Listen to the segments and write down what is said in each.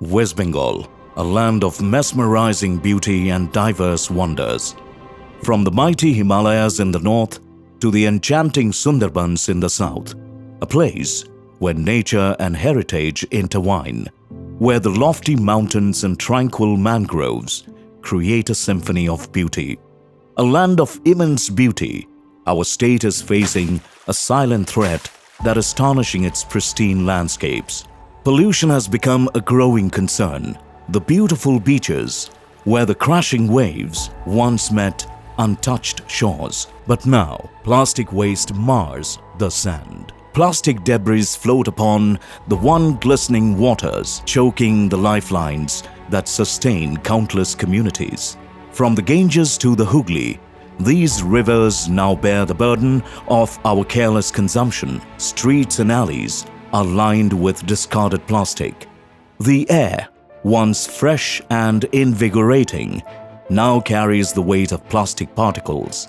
West Bengal, a land of mesmerizing beauty and diverse wonders. From the mighty Himalayas in the north to the enchanting Sundarbans in the south, a place where nature and heritage intertwine, where the lofty mountains and tranquil mangroves create a symphony of beauty. A land of immense beauty, our state is facing a silent threat that is tarnishing its pristine landscapes. Pollution has become a growing concern. The beautiful beaches, where the crashing waves once met untouched shores, but now plastic waste mars the sand. Plastic debris float upon the one glistening waters, choking the lifelines that sustain countless communities. From the Ganges to the Hooghly, these rivers now bear the burden of our careless consumption. Streets and alleys are lined with discarded plastic. The air, once fresh and invigorating, now carries the weight of plastic particles.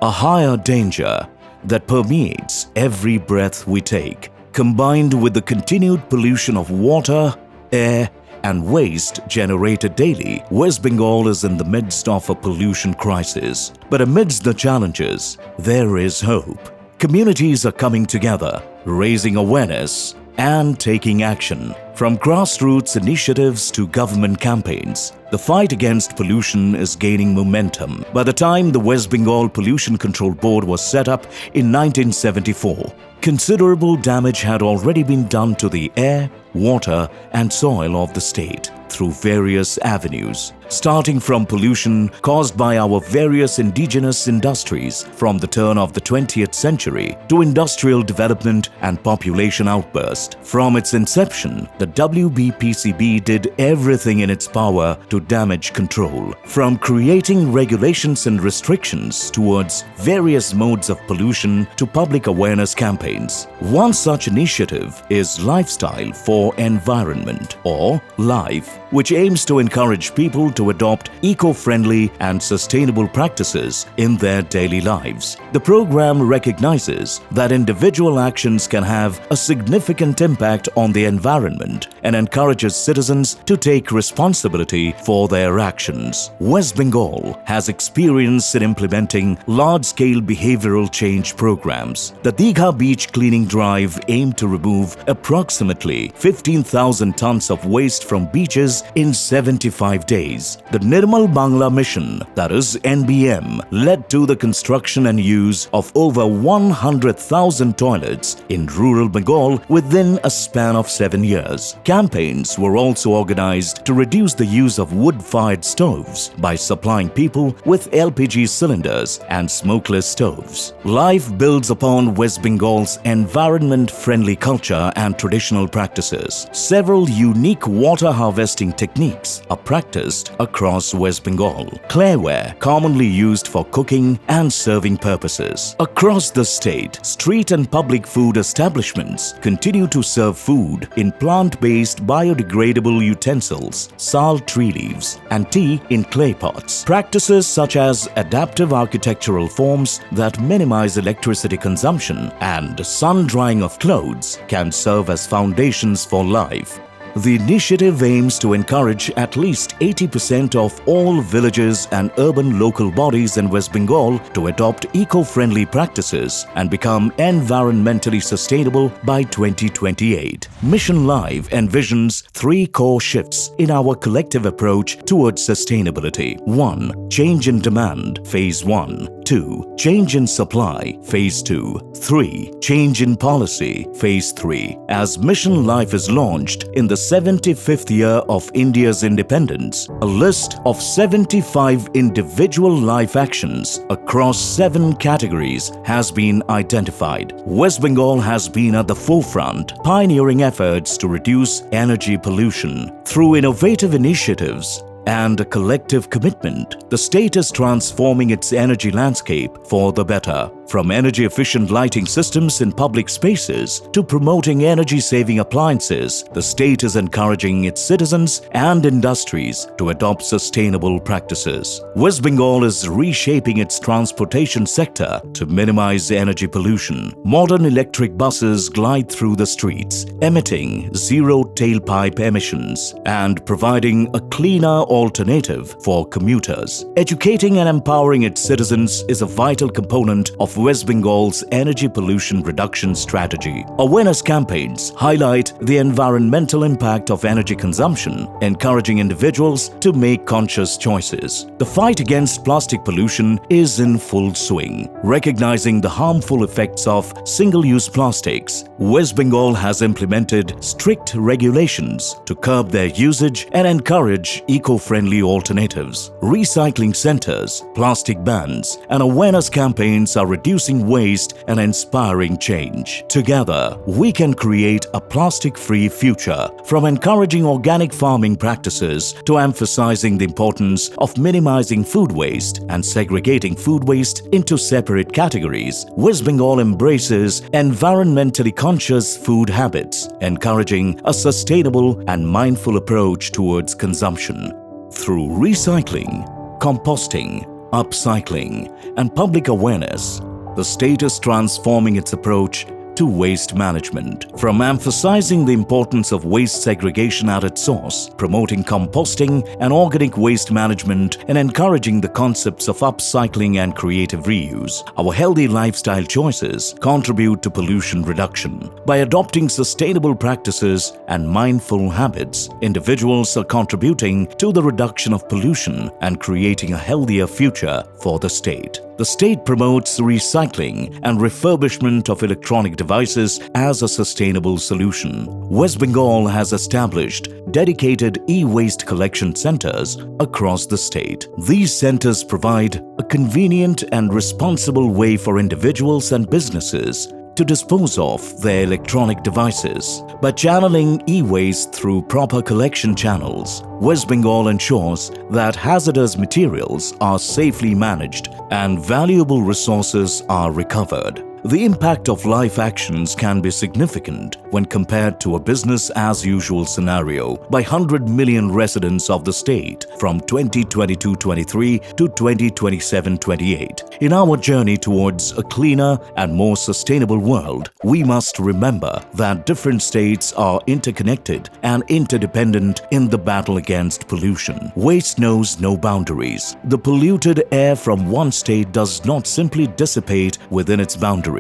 A higher danger that permeates every breath we take, combined with the continued pollution of water, air, and waste generated daily, West Bengal is in the midst of a pollution crisis. But amidst the challenges, there is hope. Communities are coming together, raising awareness and taking action. From grassroots initiatives to government campaigns, the fight against pollution is gaining momentum. By the time the West Bengal Pollution Control Board was set up in 1974, considerable damage had already been done to the air, water, and soil of the state through various avenues, starting from pollution caused by our various indigenous industries from the turn of the 20th century to industrial development and population outburst. From its inception, the WBPCB did everything in its power to damage control, from creating regulations and restrictions towards various modes of pollution to public awareness campaigns. One such initiative is Lifestyle for Environment, or LIFE, which aims to encourage people to adopt eco-friendly and sustainable practices in their daily lives. The program recognizes that individual actions can have a significant impact on the environment and encourages citizens to take responsibility for their actions. West Bengal has experience in implementing large-scale behavioral change programs. The Digha Beach Cleaning Drive aimed to remove approximately 15,000 tons of waste from beaches in 75 days. The Nirmal Bangla Mission, that is NBM, led to the construction and use of over 100,000 toilets in rural Bengal within a span of 7 years. Campaigns were also organized to reduce the use of wood-fired stoves by supplying people with LPG cylinders and smokeless stoves. Life builds upon West Bengal's environment-friendly culture and traditional practices. Several unique water harvesting techniques are practiced across West Bengal. Clareware, commonly used for cooking and serving purposes. Across the state, street and public food establishments continue to serve food in plant-based biodegradable utensils, sal tree leaves, and tea in clay pots. Practices such as adaptive architectural forms that minimize electricity consumption and sun-drying of clothes can serve as foundations for life. The initiative aims to encourage at least 80% of all villages and urban local bodies in West Bengal to adopt eco-friendly practices and become environmentally sustainable by 2028. Mission Life envisions 3 core shifts in our collective approach towards sustainability. 1. Change in demand, Phase 1. 2. Change in supply, Phase 2. 3. Change in policy, Phase 3. As Mission Life is launched in the 75th year of India's independence, a list of 75 individual life actions across 7 categories has been identified. West Bengal has been at the forefront, pioneering efforts to reduce energy pollution. Through innovative initiatives and a collective commitment, the state is transforming its energy landscape for the better. From energy-efficient lighting systems in public spaces to promoting energy-saving appliances, the state is encouraging its citizens and industries to adopt sustainable practices. West Bengal is reshaping its transportation sector to minimize energy pollution. Modern electric buses glide through the streets, emitting zero tailpipe emissions and providing a cleaner alternative for commuters. Educating and empowering its citizens is a vital component of West Bengal's energy pollution reduction strategy. Awareness campaigns highlight the environmental impact of energy consumption, encouraging individuals to make conscious choices. The fight against plastic pollution is in full swing. Recognizing the harmful effects of single-use plastics, West Bengal has implemented strict regulations to curb their usage and encourage eco-friendly alternatives. Recycling centers, plastic bans, and awareness campaigns are reducing waste and inspiring change. Together, we can create a plastic-free future. From encouraging organic farming practices to emphasizing the importance of minimizing food waste and segregating food waste into separate categories, West Bengal embraces environmentally conscious food habits, encouraging a sustainable and mindful approach towards consumption. Through recycling, composting, upcycling, and public awareness, the state is transforming its approach to waste management. From emphasizing the importance of waste segregation at its source, promoting composting and organic waste management, and encouraging the concepts of upcycling and creative reuse, our healthy lifestyle choices contribute to pollution reduction. By adopting sustainable practices and mindful habits, individuals are contributing to the reduction of pollution and creating a healthier future for the state. The state promotes recycling and refurbishment of electronic devices as a sustainable solution. West Bengal has established dedicated e-waste collection centers across the state. These centers provide a convenient and responsible way for individuals and businesses to dispose of their electronic devices. By channeling e-waste through proper collection channels, West Bengal ensures that hazardous materials are safely managed and valuable resources are recovered. The impact of life actions can be significant when compared to a business-as-usual scenario by 100 million residents of the state from 2022-23 to 2027-28. In our journey towards a cleaner and more sustainable world, we must remember that different states are interconnected and interdependent in the battle against pollution. Waste knows no boundaries. The polluted air from one state does not simply dissipate within its boundaries.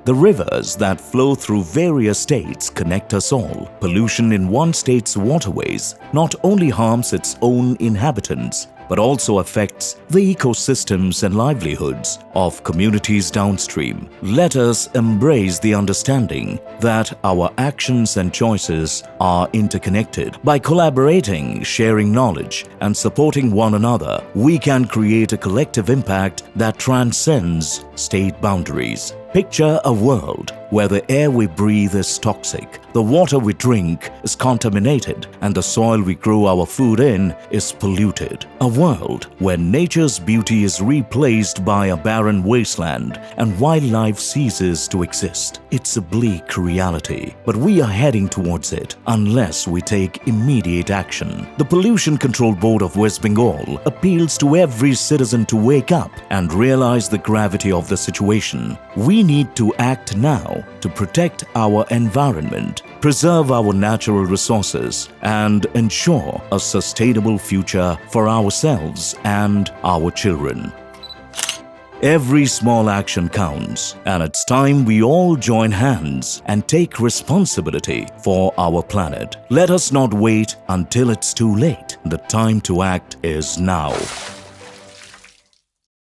The rivers that flow through various states connect us all. Pollution in one state's waterways not only harms its own inhabitants, but also affects the ecosystems and livelihoods of communities downstream. Let us embrace the understanding that our actions and choices are interconnected. By collaborating, sharing knowledge, and supporting one another, we can create a collective impact that transcends state boundaries. Picture a world where the air we breathe is toxic, the water we drink is contaminated, and the soil we grow our food in is polluted. A world where nature's beauty is replaced by a barren wasteland and wildlife ceases to exist. It's a bleak reality, but we are heading towards it unless we take immediate action. The Pollution Control Board of West Bengal appeals to every citizen to wake up and realize the gravity of the situation. We need to act now to protect our environment, preserve our natural resources, and ensure a sustainable future for ourselves and our children. Every small action counts, and it's time we all join hands and take responsibility for our planet. Let us not wait until it's too late. The time to act is now.